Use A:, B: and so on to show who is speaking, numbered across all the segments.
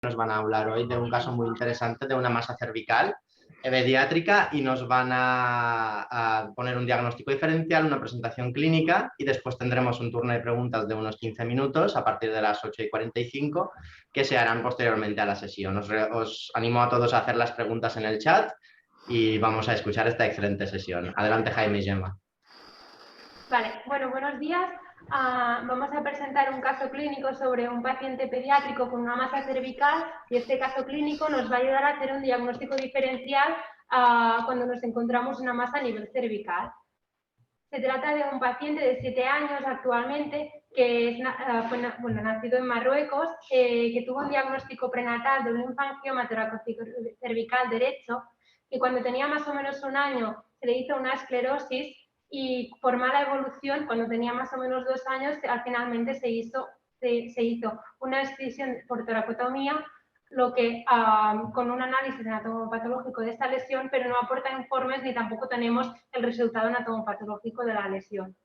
A: Nos van a hablar hoy de un caso muy interesante de una masa cervical pediátrica y nos van a poner un diagnóstico diferencial, una presentación clínica y después tendremos un turno de preguntas de unos 15 minutos a partir de las 8:45 que se harán posteriormente a la sesión. Os animo a todos a hacer las preguntas en el chat y vamos a escuchar esta excelente sesión. Adelante, Jaime y Gemma.
B: Vale, bueno, buenos días. Vamos a presentar un caso clínico sobre un paciente pediátrico con una masa cervical y este caso clínico nos va a ayudar a hacer un diagnóstico diferencial cuando nos encontramos una masa a nivel cervical. Se trata de un paciente de 7 años actualmente que es nacido en Marruecos, que tuvo un diagnóstico prenatal de un infangioma toracocervical derecho y cuando tenía más o menos un año se le hizo una esclerosis y por mala evolución, cuando tenía más o menos 2 años, finalmente se hizo una excisión por toracotomía, lo que con un análisis anatomopatológico de esta lesión, pero no aporta informes ni tampoco tenemos el resultado anatomopatológico de la lesión.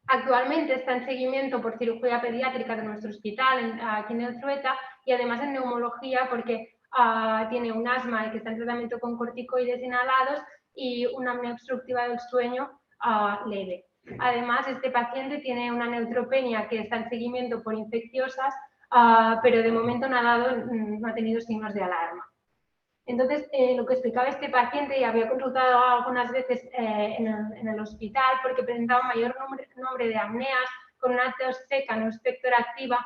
B: Actualmente está en seguimiento por cirugía pediátrica de nuestro hospital aquí en el Trueta y además en neumología porque tiene un asma y que está en tratamiento con corticoides inhalados y una apnea obstructiva del sueño leve. Además, este paciente tiene una neutropenia que está en seguimiento por infecciosas, pero de momento no ha tenido signos de alarma. Entonces, lo que explicaba este paciente, y había consultado algunas veces en el hospital, porque presentaba un mayor número de apneas, con una tos seca, no expectora activa,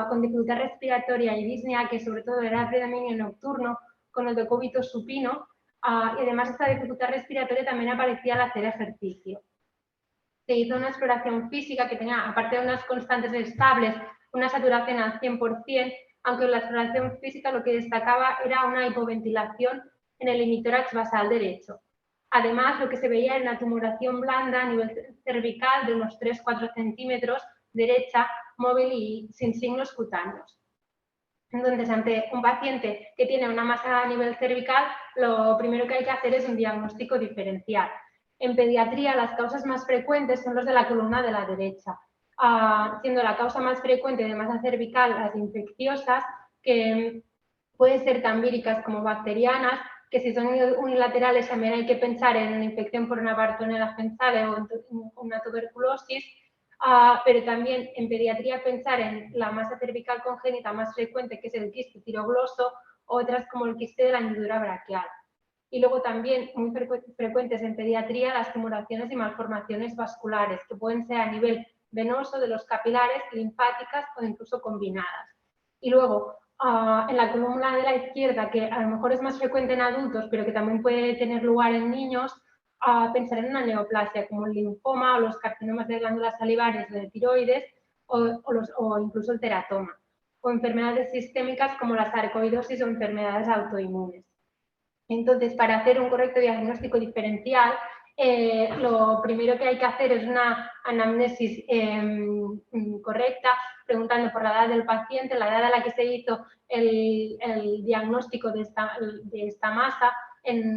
B: con dificultad respiratoria y disnea, que sobre todo era predominio nocturno, con el decúbito supino, y además esta dificultad respiratoria también aparecía al hacer ejercicio. Se hizo una exploración física que tenía, aparte de unas constantes estables, una saturación al 100%, aunque en la exploración física lo que destacaba era una hipoventilación en el hemitórax basal derecho. Además, lo que se veía era una tumoración blanda a nivel cervical de unos 3-4 centímetros, derecha, móvil y sin signos cutáneos. Entonces, ante un paciente que tiene una masa a nivel cervical, lo primero que hay que hacer es un diagnóstico diferencial. En pediatría, las causas más frecuentes son los de la columna de la derecha, siendo la causa más frecuente de masa cervical las infecciosas, que pueden ser tan víricas como bacterianas, que si son unilaterales también hay que pensar en una infección por una Bartonella fensale o una tuberculosis, pero también en pediatría pensar en la masa cervical congénita más frecuente, que es el quiste tirogloso, otras como el quiste de la hendidura braquial. Y luego también muy frecuentes en pediatría las tumoraciones y malformaciones vasculares, que pueden ser a nivel venoso, de los capilares, linfáticas o incluso combinadas. Y luego, en la columna de la izquierda, que a lo mejor es más frecuente en adultos, pero que también puede tener lugar en niños, pensar en una neoplasia, como el linfoma o los carcinomas de glándulas salivares de tiroides o incluso el teratoma, o enfermedades sistémicas como la sarcoidosis o enfermedades autoinmunes. Entonces, para hacer un correcto diagnóstico diferencial, lo primero que hay que hacer es una anamnesis correcta, preguntando por la edad del paciente, la edad a la que se hizo el diagnóstico de esta masa,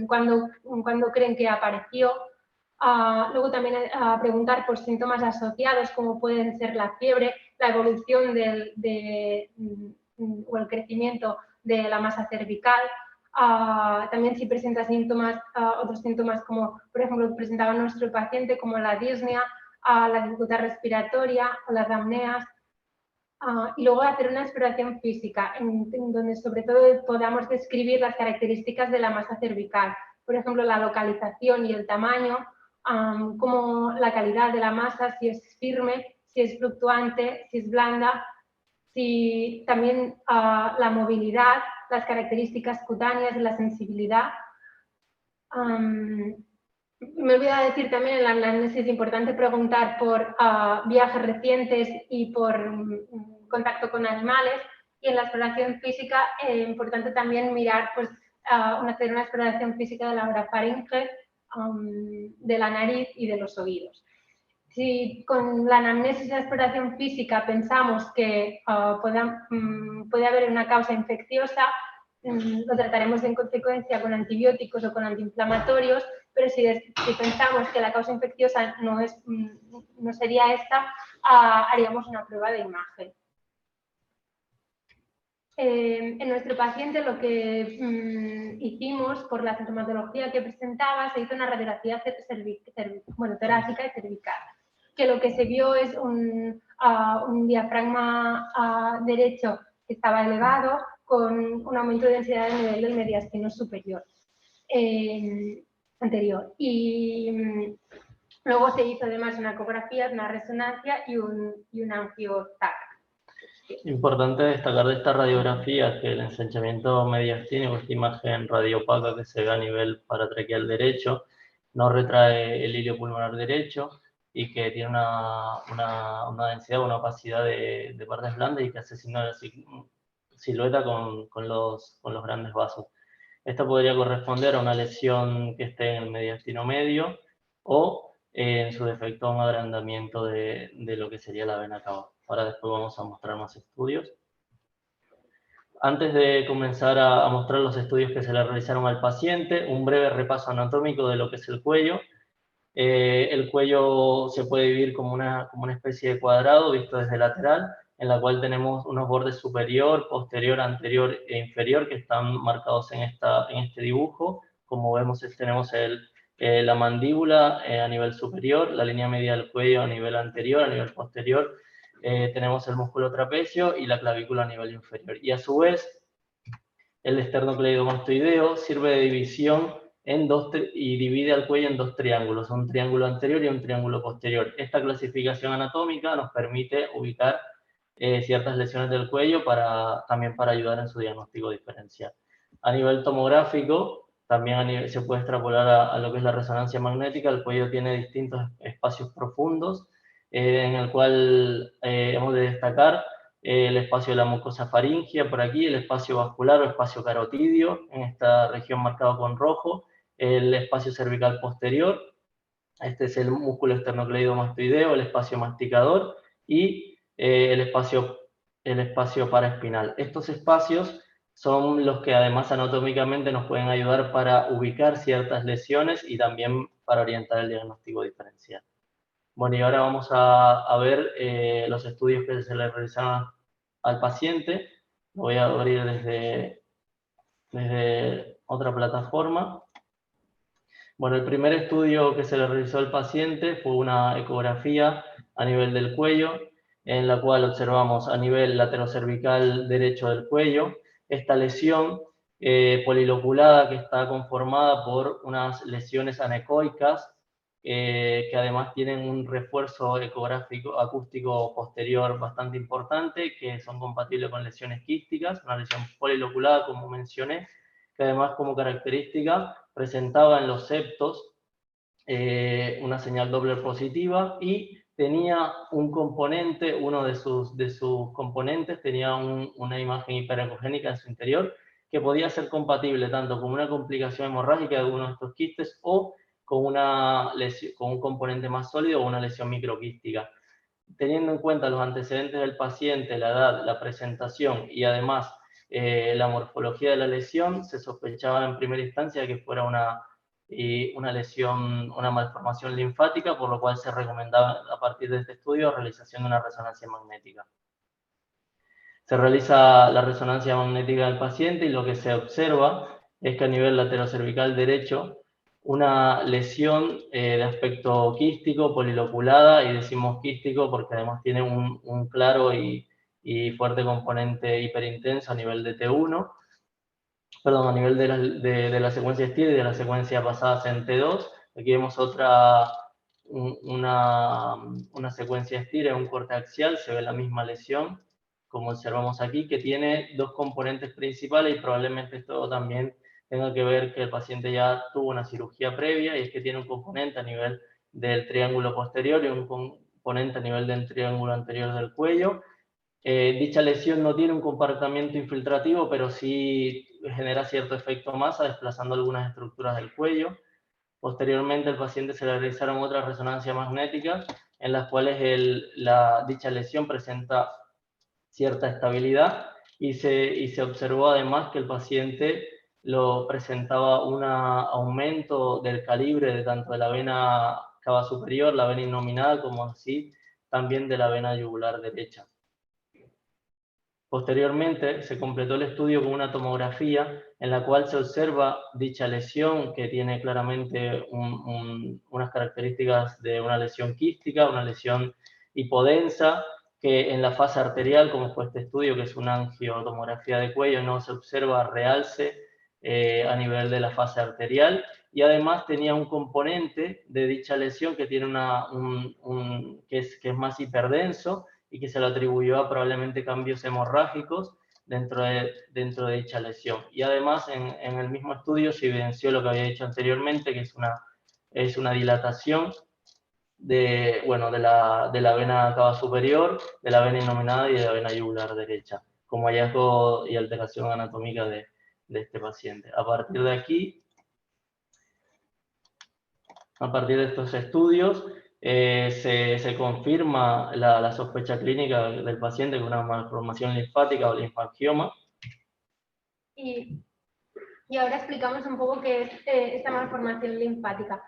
B: cuando creen que apareció. Luego también preguntar por síntomas asociados, como pueden ser la fiebre, la evolución o el crecimiento de la masa cervical. También si presenta síntomas, otros síntomas como, por ejemplo, presentaba nuestro paciente, como la disnea, la dificultad respiratoria o las apneas. Y luego hacer una exploración física, en donde sobre todo podamos describir las características de la masa cervical. Por ejemplo, la localización y el tamaño, como la calidad de la masa, si es firme, si es fluctuante, si es blanda, si también la movilidad, las características cutáneas y la sensibilidad. Me olvidaba decir también en la anamnesis es importante preguntar por viajes recientes y por contacto con animales, y en la exploración física es importante también mirar, pues, hacer una exploración física de la orofaringe, de la nariz y de los oídos. Si con la anamnesis y la exploración física pensamos que puede haber una causa infecciosa, lo trataremos en consecuencia con antibióticos o con antiinflamatorios, pero si pensamos que la causa infecciosa no sería esta, haríamos una prueba de imagen. En nuestro paciente lo que hicimos por la sintomatología que presentaba, se hizo una radiografía torácica y cervical, que lo que se vio es un diafragma derecho que estaba elevado con un aumento de densidad del nivel del mediastino superior anterior. Y luego se hizo además una ecografía, una resonancia y un angio-TAC.
C: Importante destacar de esta radiografía que el ensanchamiento mediastínico, esta imagen radiopaca que se ve a nivel paratraqueal derecho, no retrae el hilio pulmonar derecho y que tiene una densidad, una opacidad de partes blandas y que hace signo de silueta con los grandes vasos. Esto podría corresponder a una lesión que esté en el mediastino medio o en su defecto a un agrandamiento de lo que sería la vena cava. Ahora después vamos a mostrar más estudios. Antes de comenzar a mostrar los estudios que se le realizaron al paciente, un breve repaso anatómico de lo que es el cuello. El cuello se puede dividir como una especie de cuadrado visto desde lateral, en la cual tenemos unos bordes superior, posterior, anterior e inferior que están marcados en este dibujo. Como vemos, tenemos la mandíbula a nivel superior, la línea media del cuello a nivel anterior, a nivel posterior. Tenemos el músculo trapecio y la clavícula a nivel inferior. Y a su vez, el esternocleidomastoideo sirve de división y divide al cuello en dos triángulos, un triángulo anterior y un triángulo posterior. Esta clasificación anatómica nos permite ubicar ciertas lesiones del cuello también para ayudar en su diagnóstico diferencial. A nivel tomográfico, también se puede extrapolar a lo que es la resonancia magnética. El cuello tiene distintos espacios profundos, en el cual hemos de destacar el espacio de la mucosa faríngea por aquí, el espacio vascular o espacio carotidio, en esta región marcado con rojo, el espacio cervical posterior, este es el músculo esternocleidomastoideo, el espacio masticador y el espacio paraespinal. Estos espacios son los que además anatómicamente nos pueden ayudar para ubicar ciertas lesiones y también para orientar el diagnóstico diferencial. Bueno, y ahora vamos a ver los estudios que se le realizaron al paciente. Lo voy a abrir desde otra plataforma. Bueno, el primer estudio que se le realizó al paciente fue una ecografía a nivel del cuello, en la cual observamos a nivel laterocervical derecho del cuello esta lesión poliloculada que está conformada por unas lesiones anecoicas que además tienen un refuerzo ecográfico acústico posterior bastante importante, que son compatibles con lesiones quísticas, una lesión poliloculada, como mencioné, que además como característica presentaba en los septos una señal Doppler positiva y tenía un componente, uno de sus componentes tenía una imagen hiperecogénica en su interior que podía ser compatible tanto con una complicación hemorrágica de alguno de estos quistes o con un componente más sólido o una lesión microquística. Teniendo en cuenta los antecedentes del paciente, la edad, la presentación y además la morfología de la lesión, se sospechaba en primera instancia que fuera una lesión, una malformación linfática, por lo cual se recomendaba a partir de este estudio la realización de una resonancia magnética. Se realiza la resonancia magnética del paciente y lo que se observa es que a nivel laterocervical derecho una lesión de aspecto quístico, poliloculada, y decimos quístico porque además tiene un claro y fuerte componente hiperintenso a nivel de T1, perdón, a nivel de la secuencia STIR y de la secuencia basadas en T2. Aquí vemos una secuencia STIR en un corte axial, se ve la misma lesión, como observamos aquí, que tiene dos componentes principales y probablemente esto también tenga que ver que el paciente ya tuvo una cirugía previa y es que tiene un componente a nivel del triángulo posterior y un componente a nivel del triángulo anterior del cuello. Dicha lesión no tiene un comportamiento infiltrativo, pero sí genera cierto efecto masa, desplazando algunas estructuras del cuello. Posteriormente, al paciente se le realizaron otras resonancias magnéticas, en las cuales dicha lesión presenta cierta estabilidad y se observó además que el paciente presentaba un aumento del calibre de tanto de la vena cava superior, la vena innominal, como así también de la vena yugular derecha. Posteriormente se completó el estudio con una tomografía en la cual se observa dicha lesión, que tiene claramente unas características de una lesión quística, una lesión hipodensa, que en la fase arterial, como fue este estudio, que es una angiotomografía de cuello, no se observa realce a nivel de la fase arterial, y además tenía un componente de dicha lesión que tiene que es más hiperdenso, y que se lo atribuyó a probablemente cambios hemorrágicos dentro de dicha lesión. Y además en el mismo estudio se evidenció lo que había dicho anteriormente, que es una dilatación de la vena cava superior, de la vena innominada y de la vena yugular derecha, como hallazgo y alteración anatómica de este paciente. A partir de aquí, a partir de estos estudios, se confirma la sospecha clínica del paciente con una malformación linfática o linfangioma.
B: Y ahora explicamos un poco qué es esta malformación linfática.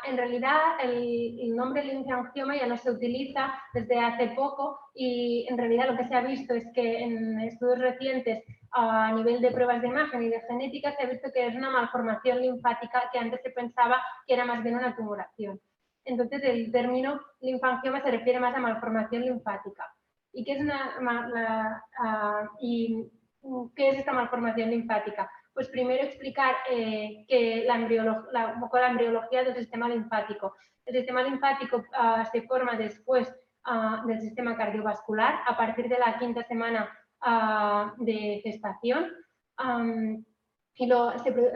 B: En realidad, el nombre linfangioma ya no se utiliza desde hace poco, y en realidad lo que se ha visto es que en estudios recientes a nivel de pruebas de imagen y de genética se ha visto que es una malformación linfática que antes se pensaba que era más bien una tumoración. Entonces, el término linfangioma se refiere más a malformación linfática. ¿Y qué es qué es esta malformación linfática? Pues primero explicar un poco la embriología del sistema linfático. El sistema linfático se forma después del sistema cardiovascular a partir de la 5ª semana de gestación, y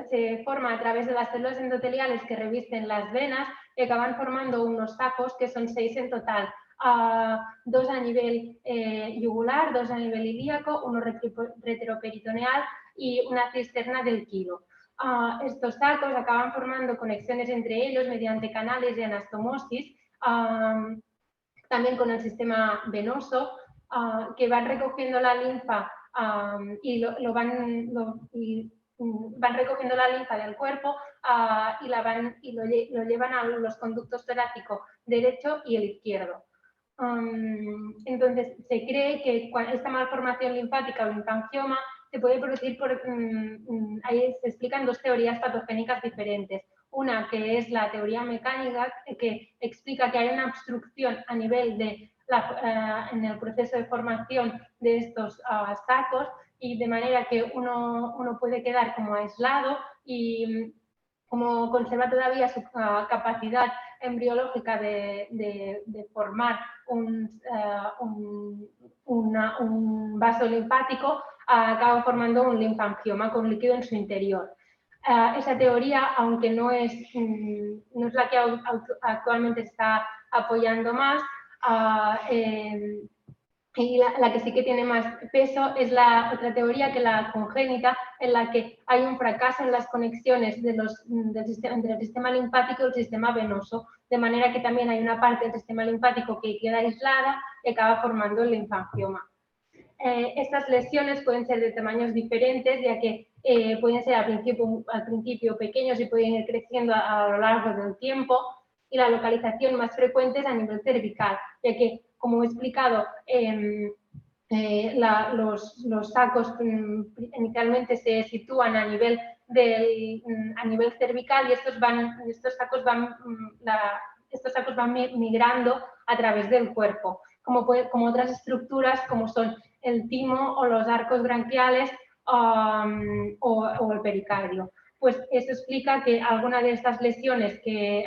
B: se forma a través de las células endoteliales que revisten las venas y acaban formando unos sacos, que son 6 en total. 2 a nivel yugular, 2 a nivel ilíaco, uno retroperitoneal y una cisterna del quilo. Estos sacos acaban formando conexiones entre ellos mediante canales de anastomosis, también con el sistema venoso, que van recogiendo la linfa van recogiendo la linfa del cuerpo y lo llevan a los conductos torácico derecho y el izquierdo. Entonces, se cree que esta malformación linfática o linfangioma se puede producir ahí se explican 2 teorías patogénicas diferentes. Una, que es la teoría mecánica, que explica que hay una obstrucción a nivel de en el proceso de formación de estos sacos, y de manera que uno puede quedar como aislado y como conserva todavía su capacidad embriológica de formar un vaso linfático, acaba formando un linfangioma con líquido en su interior. Esa teoría, aunque no es la que actualmente está apoyando más, y la que sí que tiene más peso es la otra teoría, que la congénita, en la que hay un fracaso en las conexiones entre el sistema linfático y el sistema venoso, de manera que también hay una parte del sistema linfático que queda aislada y acaba formando el linfangioma. Estas lesiones pueden ser de tamaños diferentes, ya que pueden ser al principio pequeños y pueden ir creciendo a lo largo del tiempo, y la localización más frecuente es a nivel cervical, ya que, como he explicado, los sacos inicialmente se sitúan a nivel cervical, y estos sacos van migrando a través del cuerpo, como otras estructuras como son el timo o los arcos branquiales o el pericardio. Pues eso explica que algunas de estas lesiones que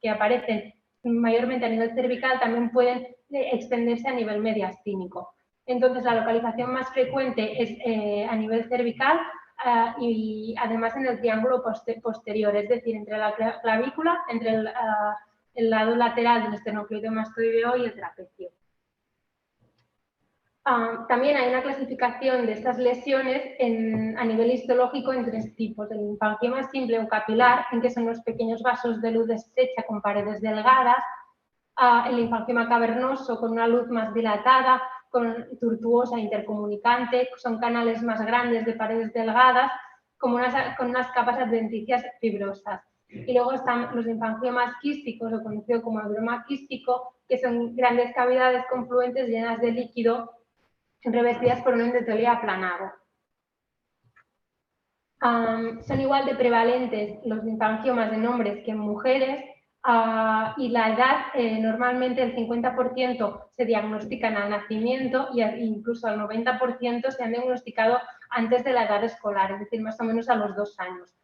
B: aparecen mayormente a nivel cervical también pueden extenderse a nivel mediastínico. Entonces, la localización más frecuente es a nivel cervical y además en el triángulo posterior, es decir, entre la clavícula, entre el lado lateral del esternocleidomastoideo y el trapecio. También hay una clasificación de estas lesiones a nivel histológico en 3 tipos: el linfangioma simple o capilar, en que son los pequeños vasos de luz estrecha con paredes delgadas; el linfangioma cavernoso, con una luz más dilatada, tortuosa, intercomunicante, son canales más grandes de paredes delgadas, con unas capas adventicias fibrosas. Y luego están los linfangiomas quísticos, o conocido como hebroma quístico, que son grandes cavidades confluentes llenas de líquido revestidas por un endotelio aplanado. Son igual de prevalentes los linfangiomas en hombres que en mujeres, y la edad, normalmente el 50% se diagnostican al nacimiento y incluso al 90% se han diagnosticado antes de la edad escolar, es decir, más o menos a los 2 años.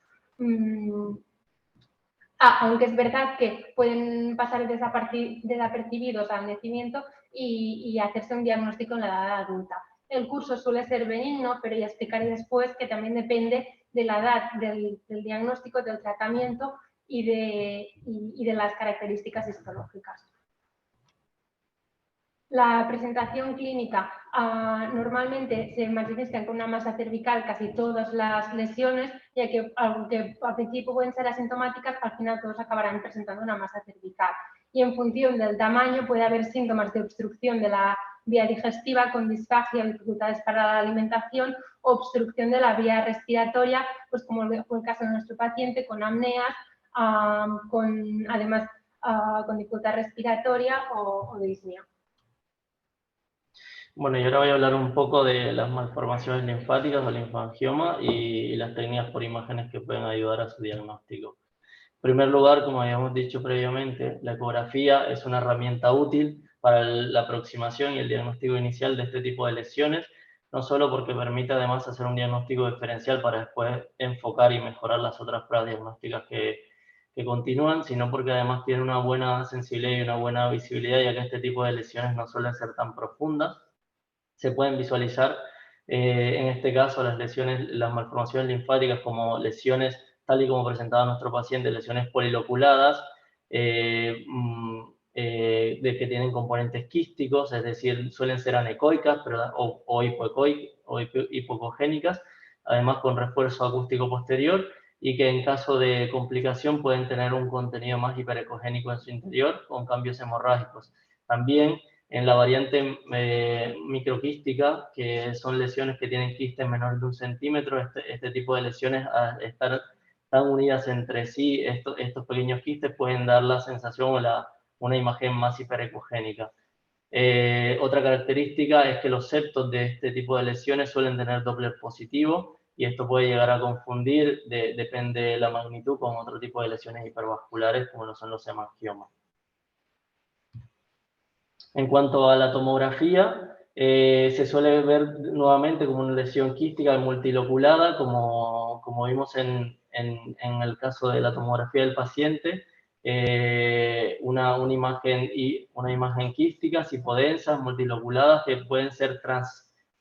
B: Aunque es verdad que pueden pasar desapercibidos al nacimiento y hacerse un diagnóstico en la edad adulta. El curso suele ser benigno, pero ya explicaré después que también depende de la edad, del diagnóstico, del tratamiento y de las características histológicas. La presentación clínica, normalmente se manifiestan con una masa cervical casi todas las lesiones, ya que aunque al principio pueden ser asintomáticas, al final todos acabarán presentando una masa cervical. Y en función del tamaño puede haber síntomas de obstrucción de la vía digestiva con disfagia, dificultades para la alimentación, o obstrucción de la vía respiratoria, pues como fue el caso de nuestro paciente, con apneas, además con dificultad respiratoria o disnea.
C: Bueno, y ahora voy a hablar un poco de las malformaciones linfáticas o linfangioma y las técnicas por imágenes que pueden ayudar a su diagnóstico. En primer lugar, como habíamos dicho previamente, la ecografía es una herramienta útil para la aproximación y el diagnóstico inicial de este tipo de lesiones, no solo porque permite además hacer un diagnóstico diferencial para después enfocar y mejorar las otras pruebas diagnósticas que continúan, sino porque además tiene una buena sensibilidad y una buena visibilidad, ya que este tipo de lesiones no suelen ser tan profundas. Se pueden visualizar, en este caso, las lesiones, las malformaciones linfáticas como lesiones, tal y como presentaba nuestro paciente, lesiones poliloculadas, de que tienen componentes quísticos, es decir, suelen ser anecoicas o hipocogénicas, además con refuerzo acústico posterior, y que en caso de complicación pueden tener un contenido más hiperecogénico en su interior, con cambios hemorrágicos. También en la variante microquística, que son lesiones que tienen quistes menores de 1 centímetro, este tipo de lesiones, al estar tan unidas entre sí, estos pequeños quistes pueden dar la sensación o una imagen más hiperecogénica. Otra característica es que los septos de este tipo de lesiones suelen tener Doppler positivo, y esto puede llegar a confundir, depende de la magnitud, con otro tipo de lesiones hipervasculares como lo son los hemangiomas. En cuanto a la tomografía, se suele ver nuevamente como una lesión quística multiloculada, como vimos en el caso de la tomografía del paciente, una imagen quística, sipodensas, multiloculadas, que pueden ser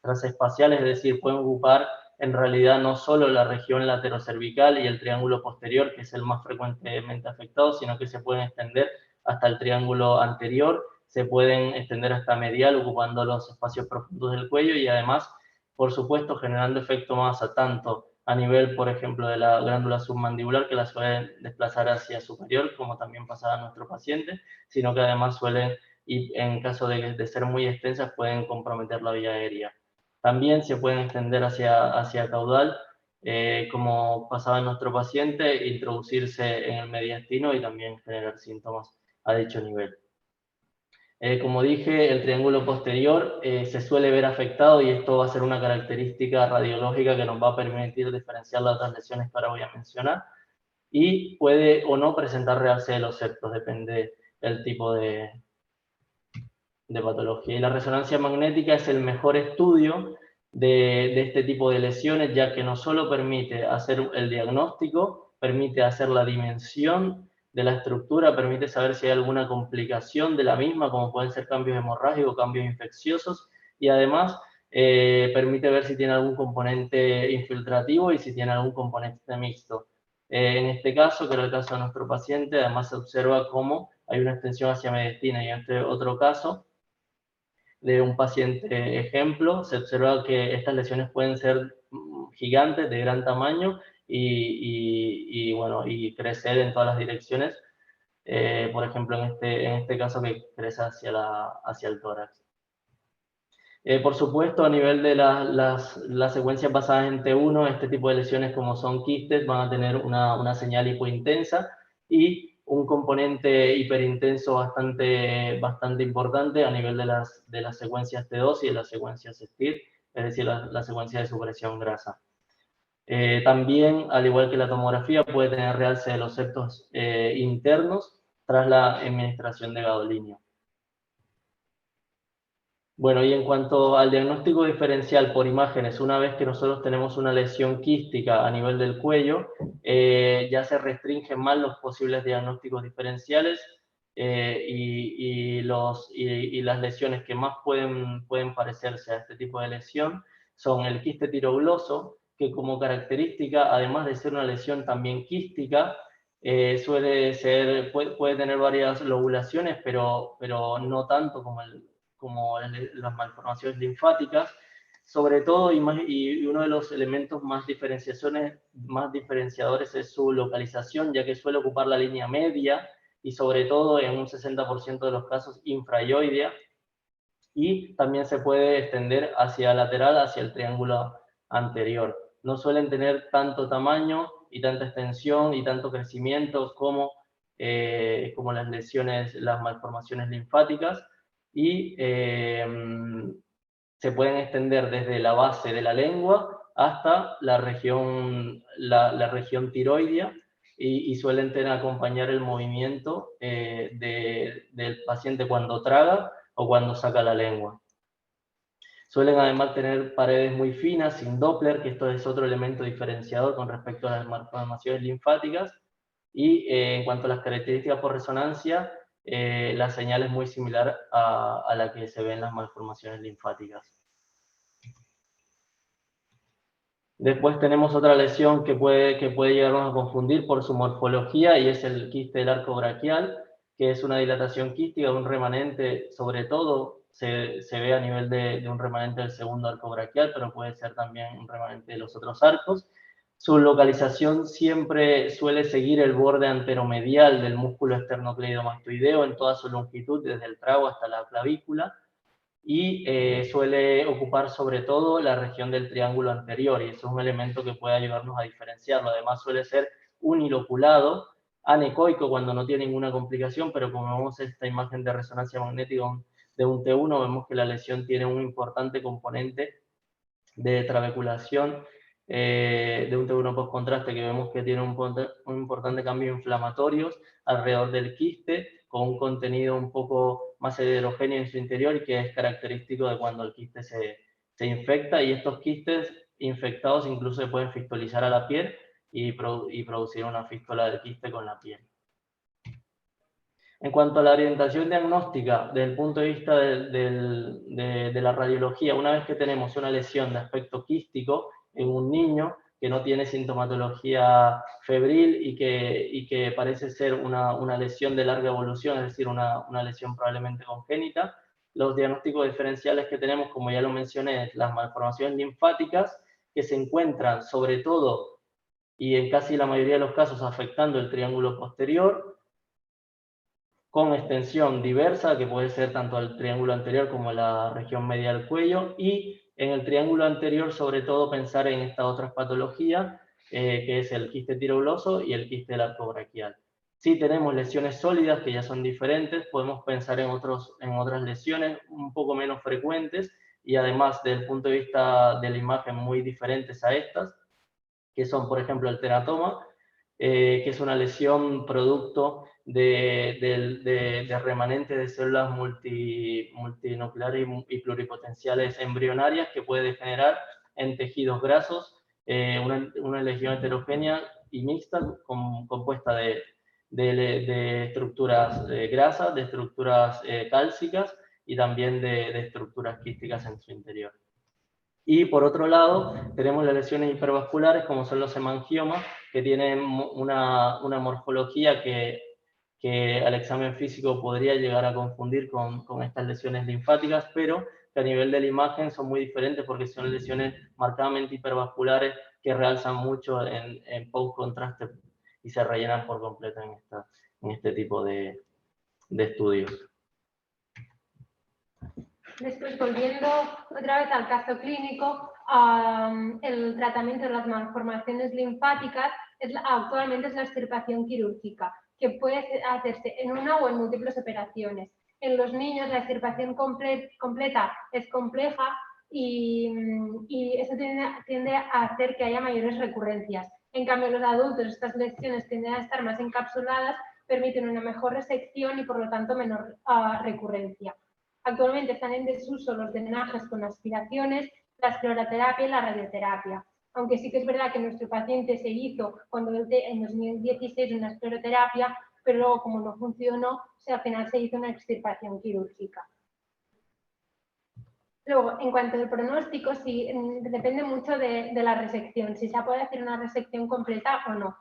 C: transespaciales, es decir, pueden ocupar en realidad no solo la región laterocervical y el triángulo posterior, que es el más frecuentemente afectado, sino que se pueden extender hasta el triángulo anterior, se pueden extender hasta medial ocupando los espacios profundos del cuello y además, por supuesto, generando efecto masa tanto a nivel, por ejemplo, de la glándula submandibular, que la suelen desplazar hacia superior, como también pasaba a nuestro paciente, sino que además suelen, y en caso de ser muy extensas, pueden comprometer la vía aérea. También se pueden extender hacia caudal, como pasaba en nuestro paciente, introducirse en el mediastino y también generar síntomas a dicho nivel. Como dije, el triángulo posterior se suele ver afectado, y esto va a ser una característica radiológica que nos va a permitir diferenciar las otras lesiones que ahora voy a mencionar, y puede o no presentar realce de los septos, depende del tipo de patología. Y la resonancia magnética es el mejor estudio de este tipo de lesiones, ya que no solo permite hacer el diagnóstico, permite hacer la dimensión de la estructura, permite saber si hay alguna complicación de la misma, como pueden ser cambios hemorrágicos, cambios infecciosos, y además permite ver si tiene algún componente infiltrativo y si tiene algún componente mixto. En este caso, que era el caso de nuestro paciente, además se observa cómo hay una extensión hacia mediastina, y en este otro caso, de un paciente ejemplo, se observa que estas lesiones pueden ser gigantes, de gran tamaño, y crecer en todas las direcciones, por ejemplo, en este caso que crece hacia el tórax. Por supuesto, a nivel de las secuencias basadas en T1, este tipo de lesiones, como son quistes, van a tener una señal hipointensa, y un componente hiperintenso bastante importante a nivel de las secuencias T2 y de las secuencias STIR, es decir, la secuencia de supresión grasa. También, al igual que la tomografía, puede tener realce de los septos internos tras la administración de gadolinio. Bueno, y en cuanto al diagnóstico diferencial por imágenes, una vez que nosotros tenemos una lesión quística a nivel del cuello, ya se restringen más los posibles diagnósticos diferenciales y las lesiones que más pueden parecerse a este tipo de lesión son el quiste tirogloso, que como característica, además de ser una lesión también quística, puede tener varias lobulaciones, pero no tanto como las malformaciones linfáticas, sobre todo y uno de los elementos más diferenciadores es su localización, ya que suele ocupar la línea media y sobre todo en un 60% de los casos infrayoidea, y también se puede extender hacia lateral, hacia el triángulo anterior. No suelen tener tanto tamaño y tanta extensión y tanto crecimiento como las lesiones, las malformaciones linfáticas, y se pueden extender desde la base de la lengua hasta la región tiroidea, y suelen acompañar el movimiento del paciente cuando traga o cuando saca la lengua. Suelen además tener paredes muy finas, sin Doppler, que esto es otro elemento diferenciador con respecto a las malformaciones linfáticas. Y en cuanto a las características por resonancia, la señal es muy similar a la que se ve en las malformaciones linfáticas. Después tenemos otra lesión que puede llegarnos a confundir por su morfología, y es el quiste del arco braquial, que es una dilatación quística de un remanente, sobre todo se ve a nivel de un remanente del segundo arco braquial, pero puede ser también un remanente de los otros arcos. Su localización siempre suele seguir el borde anteromedial del músculo esternocleidomastoideo en toda su longitud, desde el trago hasta la clavícula, y suele ocupar sobre todo la región del triángulo anterior, y eso es un elemento que puede ayudarnos a diferenciarlo. Además suele ser uniloculado, anecoico cuando no tiene ninguna complicación, pero como vemos esta imagen de resonancia magnética de un T1, vemos que la lesión tiene un importante componente de trabeculación de un T1 post-contraste, que vemos que tiene un importante cambio inflamatorio alrededor del quiste, con un contenido un poco más heterogéneo en su interior, y que es característico de cuando el quiste se infecta, y estos quistes infectados incluso se pueden fistolizar a la piel y producir una fístula del quiste con la piel. En cuanto a la orientación diagnóstica, desde el punto de vista de la radiología, una vez que tenemos una lesión de aspecto quístico en un niño que no tiene sintomatología febril y que parece ser una lesión de larga evolución, es decir, una lesión probablemente congénita, los diagnósticos diferenciales que tenemos, como ya lo mencioné, las malformaciones linfáticas, que se encuentran sobre todo y en casi la mayoría de los casos afectando el triángulo posterior, con extensión diversa, que puede ser tanto el triángulo anterior como la región media del cuello, y en el triángulo anterior sobre todo pensar en estas otras patologías, que es el quiste tirogloso y el quiste del arco braquial. Si tenemos lesiones sólidas que ya son diferentes, podemos pensar en otras lesiones un poco menos frecuentes, y además desde el punto de vista de la imagen muy diferentes a estas, que son por ejemplo el teratoma, que es una lesión producto de remanentes de células multinucleares y pluripotenciales embrionarias, que puede degenerar en tejidos grasos, una lesión heterogénea y mixta compuesta de estructuras grasas, de estructuras cálcicas y también de estructuras quísticas en su interior. Y por otro lado, tenemos las lesiones hipervasculares, como son los hemangiomas, que tienen una morfología que al examen físico podría llegar a confundir con estas lesiones linfáticas, pero que a nivel de la imagen son muy diferentes, porque son lesiones marcadamente hipervasculares que realzan mucho en post-contraste y se rellenan por completo en este tipo de estudios.
B: Después, volviendo otra vez al caso clínico, el tratamiento de las malformaciones linfáticas actualmente es la extirpación quirúrgica. que puede hacerse en una o en múltiples operaciones. En los niños la extirpación completa es compleja y eso tiende a hacer que haya mayores recurrencias. En cambio, en los adultos estas lesiones tienden a estar más encapsuladas, permiten una mejor resección y por lo tanto menor recurrencia. Actualmente están en desuso los drenajes con aspiraciones, la escleroterapia y la radioterapia. Aunque sí que es verdad que nuestro paciente se hizo en 2016 una escleroterapia, pero luego como no funcionó, al final se hizo una extirpación quirúrgica. Luego, en cuanto al pronóstico, sí, depende mucho de la resección, si se puede hacer una resección completa o no,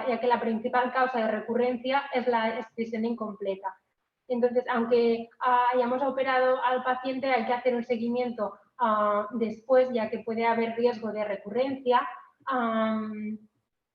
B: ya que la principal causa de recurrencia es la excisión incompleta. Entonces, aunque hayamos operado al paciente, hay que hacer un seguimiento después, ya que puede haber riesgo de recurrencia,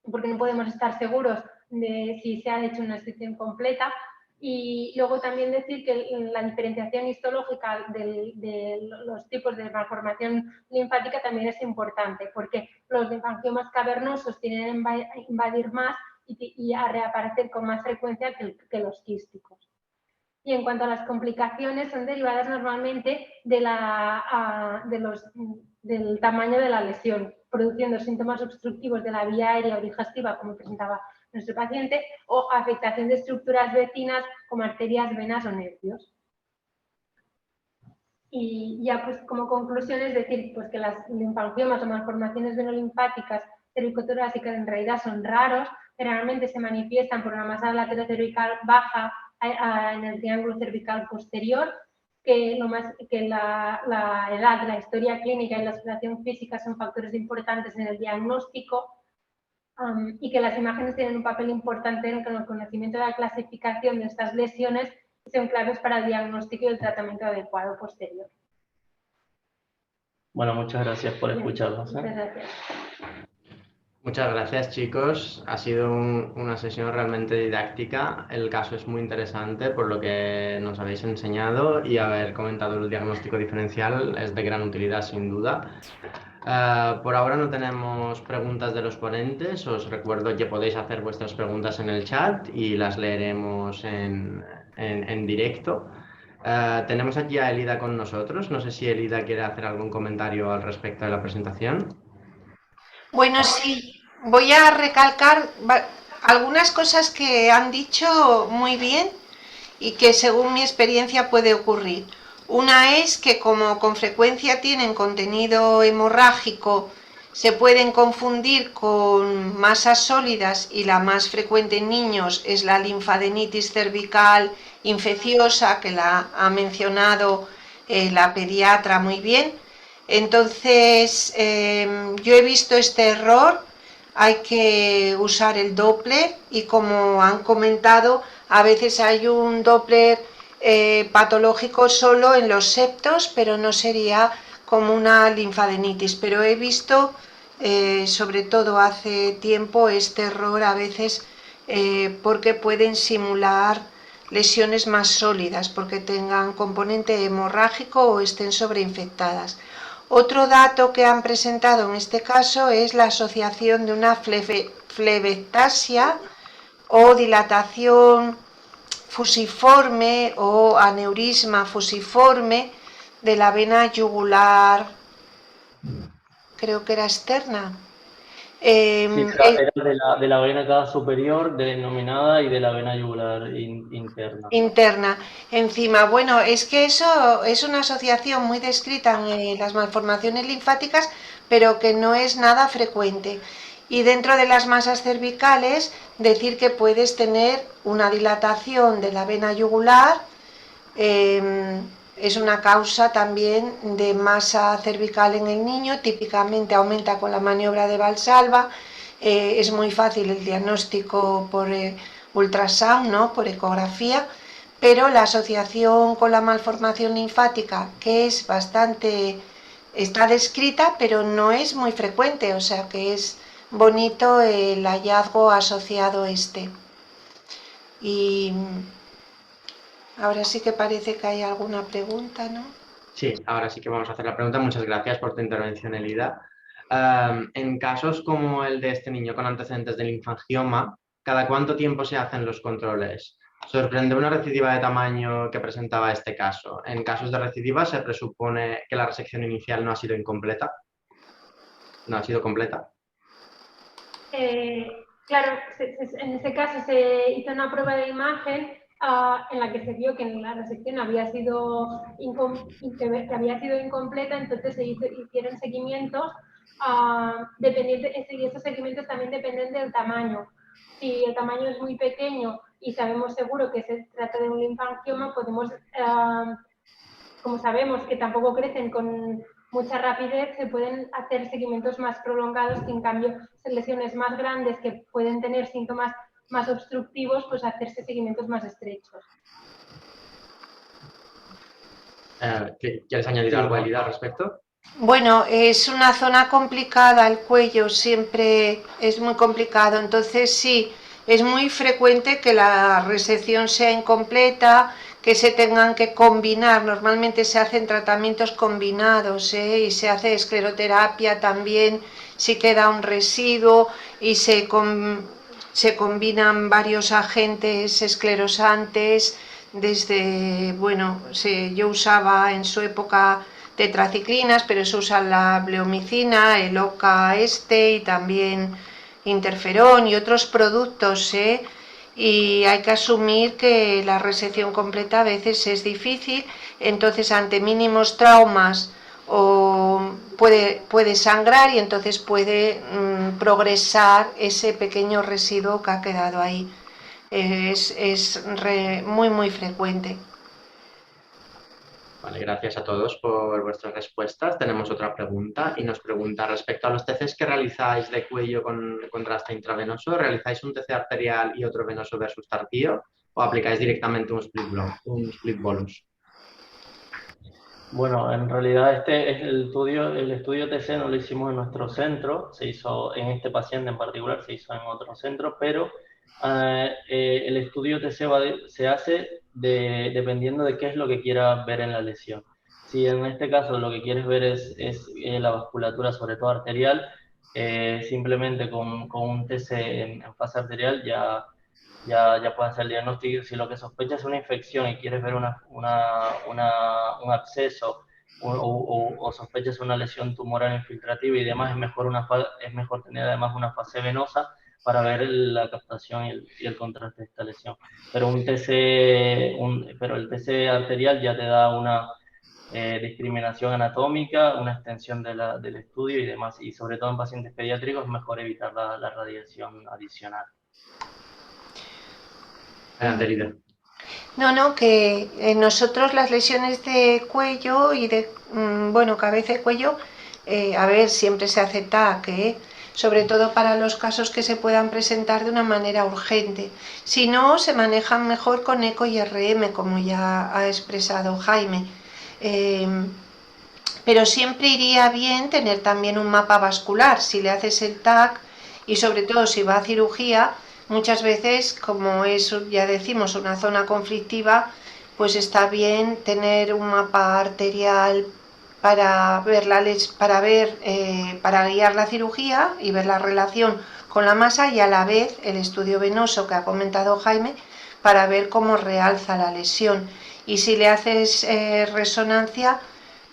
B: porque no podemos estar seguros de si se ha hecho una excisión completa. Y luego también decir que la diferenciación histológica de los tipos de malformación linfática también es importante, porque los linfangiomas cavernosos tienden a invadir más y a reaparecer con más frecuencia que los quísticos. Y en cuanto a las complicaciones, son derivadas normalmente del tamaño de la lesión, produciendo síntomas obstructivos de la vía aérea o digestiva, como presentaba nuestro paciente, o afectación de estructuras vecinas como arterias, venas o nervios. Y ya pues como conclusión es decir pues que las linfangiomas o malformaciones venolinfáticas cervicotorásicas en realidad son raros, generalmente se manifiestan por una masa lateral cervical baja en el triángulo cervical posterior, que la edad, la historia clínica y la exploración física son factores importantes en el diagnóstico, y que las imágenes tienen un papel importante en el conocimiento de la clasificación de estas lesiones y son claves para el diagnóstico y el tratamiento adecuado posterior.
C: Bueno, muchas gracias por escucharnos.
B: Muchas gracias.
A: Muchas gracias, chicos. Ha sido una sesión realmente didáctica. El caso es muy interesante por lo que nos habéis enseñado y haber comentado el diagnóstico diferencial es de gran utilidad, sin duda. Por ahora no tenemos preguntas de los ponentes. Os recuerdo que podéis hacer vuestras preguntas en el chat y las leeremos en directo. Tenemos aquí a Elida con nosotros. No sé si Elida quiere hacer algún comentario al respecto de la presentación.
D: Bueno, sí, voy a recalcar algunas cosas que han dicho muy bien y que según mi experiencia puede ocurrir. Una es que como con frecuencia tienen contenido hemorrágico, se pueden confundir con masas sólidas y la más frecuente en niños es la linfadenitis cervical infecciosa, que la ha mencionado la pediatra muy bien. Entonces, yo he visto este error, hay que usar el Doppler y como han comentado, a veces hay un Doppler patológico solo en los septos, pero no sería como una linfadenitis. Pero he visto, sobre todo hace tiempo, este error a veces porque pueden simular lesiones más sólidas, porque tengan componente hemorrágico o estén sobreinfectadas. Otro dato que han presentado en este caso es la asociación de una flebectasia o dilatación fusiforme o aneurisma fusiforme de la vena yugular, creo que era externa.
C: Era de la vena cava superior denominada y de la vena yugular interna.
D: Encima, bueno, es que eso es una asociación muy descrita en las malformaciones linfáticas, pero que no es nada frecuente. Y dentro de las masas cervicales, decir que puedes tener una dilatación de la vena yugular, es una causa también de masa cervical en el niño, típicamente aumenta con la maniobra de Valsalva, es muy fácil el diagnóstico por ultrasound, ¿no? Por ecografía, pero la asociación con la malformación linfática, que es bastante, está descrita, pero no es muy frecuente, o sea que es bonito el hallazgo asociado este. Y ahora sí que parece que hay alguna pregunta, ¿no?
A: Sí, ahora sí que vamos a hacer la pregunta. Muchas gracias por tu intervención, Elida. En casos como el de este niño con antecedentes de linfangioma, ¿Cada cuánto tiempo se hacen los controles? Sorprende una recidiva de tamaño que presentaba este caso. En casos de recidiva se presupone que la resección inicial no ha sido incompleta. No ha sido completa.
B: Claro, en ese caso se hizo una prueba de imagen en la que se vio que la resección había sido que había sido incompleta, entonces se hicieron seguimientos, y esos seguimientos también dependen del tamaño. Si el tamaño es muy pequeño y sabemos seguro que se trata de un linfangioma, podemos, como sabemos que tampoco crecen con mucha rapidez, se pueden hacer seguimientos más prolongados, que en cambio lesiones más grandes que pueden tener síntomas más obstructivos, pues hacerse seguimientos más estrechos.
A: ¿Quieres añadir algo, Elida, al respecto?
D: Bueno, es una zona complicada, el cuello siempre es muy complicado, entonces sí, es muy frecuente que la resección sea incompleta, que se tengan que combinar, normalmente se hacen tratamientos combinados, y se hace escleroterapia también si queda un residuo y se combinan varios agentes esclerosantes, desde, bueno, yo usaba en su época tetraciclinas, pero se usa la bleomicina, el OCA y también interferón y otros productos, y hay que asumir que la resección completa a veces es difícil, entonces ante mínimos traumas puede sangrar y entonces puede progresar ese pequeño residuo que ha quedado ahí. Es muy frecuente.
A: Vale, gracias a todos por vuestras respuestas. Tenemos otra pregunta y nos pregunta respecto a los TCs que realizáis de cuello con contraste intravenoso, ¿realizáis un TC arterial y otro venoso versus tardío o aplicáis directamente un split bolus?
C: Bueno, en realidad este es el estudio TC no lo hicimos en nuestro centro, se hizo en este paciente en particular, se hizo en otro centro, pero el estudio TC se hace dependiendo de qué es lo que quiera ver en la lesión. Si en este caso lo que quieres ver es la vasculatura, sobre todo arterial, simplemente con un TC en fase arterial ya puedes hacer el diagnóstico. Si lo que sospechas es una infección y quieres ver un absceso o sospechas una lesión tumoral infiltrativa y demás, es mejor tener además una fase venosa para ver la captación y el contraste de esta lesión. Pero el TC arterial ya te da una discriminación anatómica, una extensión del estudio y demás. Y sobre todo en pacientes pediátricos es mejor evitar la radiación adicional.
D: No, que nosotros las lesiones de cuello y de, cabeza y cuello, a ver, siempre se hace TAC, sobre todo para los casos que se puedan presentar de una manera urgente. Si no, se manejan mejor con eco y RM, como ya ha expresado Jaime. Pero siempre iría bien tener también un mapa vascular. Si le haces el TAC y sobre todo si va a cirugía, muchas veces, como es, ya decimos, una zona conflictiva, pues está bien tener un mapa arterial para guiar la cirugía y ver la relación con la masa, y a la vez el estudio venoso que ha comentado Jaime para ver cómo realza la lesión. Y si le haces resonancia,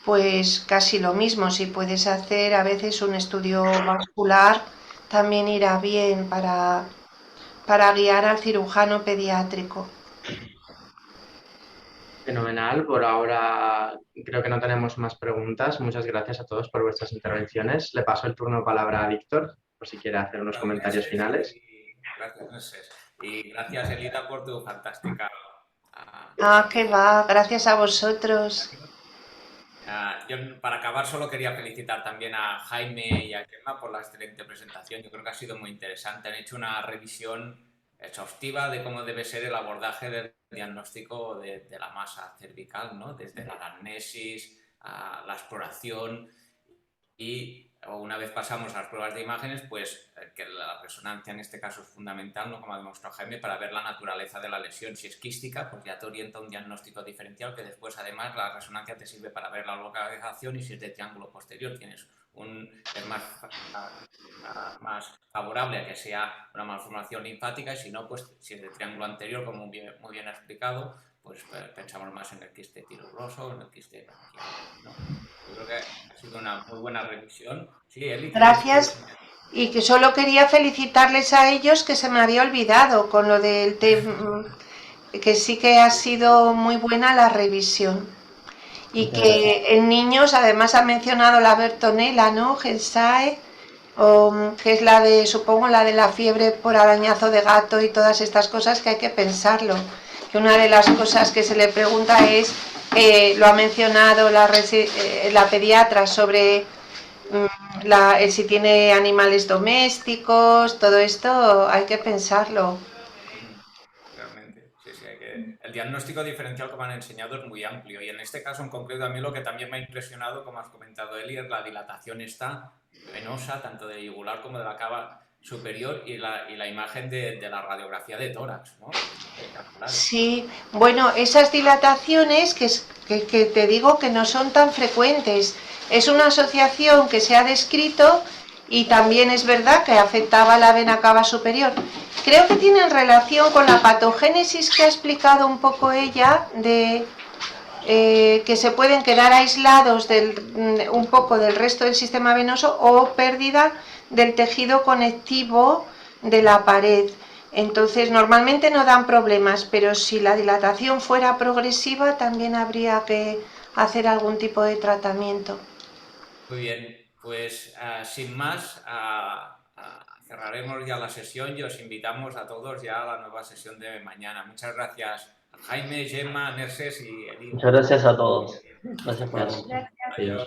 D: pues casi lo mismo. Si puedes hacer a veces un estudio vascular, también irá bien para guiar al cirujano pediátrico.
A: Fenomenal, por ahora creo que no tenemos más preguntas. Muchas gracias a todos por vuestras intervenciones. Le paso el turno de palabra a Víctor, por si quiere hacer unos comentarios finales.
E: Gracias, y gracias, Elida, por tu fantástica...
D: Que va, gracias a vosotros.
E: Yo, para acabar, solo quería felicitar también a Jaime y a Gemma por la excelente presentación. Yo creo que ha sido muy interesante. Han hecho una revisión exhaustiva de cómo debe ser el abordaje del diagnóstico de la masa cervical, ¿no? Desde la anamnesis a la exploración, y una vez pasamos a las pruebas de imágenes, pues que la resonancia en este caso es fundamental, ¿no? Como ha demostrado Jaime, para ver la naturaleza de la lesión. Si es quística, pues ya te orienta un diagnóstico diferencial, que después además la resonancia te sirve para ver la localización, y si es de triángulo posterior tienes es más favorable a que sea una malformación linfática, y si no, pues si es de triángulo anterior, como muy bien explicado, pues pensamos más en el quiste tiroidoso o en el quiste bronquial, ¿no? Yo creo que ha sido una muy buena revisión. Sí, Eli,
D: Gracias. Y que solo quería felicitarles a ellos, que se me había olvidado con lo del que sí que ha sido muy buena la revisión. Y que en niños, además ha mencionado la Bertonella, ¿no? Gensae, que es la de, supongo, la de la fiebre por arañazo de gato y todas estas cosas, que hay que pensarlo. Que una de las cosas que se le pregunta es, lo ha mencionado la pediatra sobre si tiene animales domésticos, todo esto hay que pensarlo.
E: Realmente, sí, el diagnóstico diferencial, como han enseñado, es muy amplio, y en este caso en concreto a mí lo que también me ha impresionado, como has comentado, Eli, es la dilatación venosa, tanto de yugular como de la cava superior, y la imagen de la radiografía de tórax, ¿no?
D: Sí, bueno, esas dilataciones que te digo que no son tan frecuentes. Es una asociación que se ha descrito y también es verdad que afectaba la vena cava superior. Creo que tienen relación con la patogénesis que ha explicado un poco ella, de que se pueden quedar aislados un poco del resto del sistema venoso, o pérdida del tejido conectivo de la pared. Entonces, normalmente no dan problemas, pero si la dilatación fuera progresiva, también habría que hacer algún tipo de tratamiento.
E: Muy bien, pues sin más, cerraremos ya la sesión y os invitamos a todos ya a la nueva sesión de mañana. Muchas gracias a Jaime, Gemma, Nerses y Eli.
C: Muchas gracias a todos. Gracias por la
B: Gracias.
E: Adiós.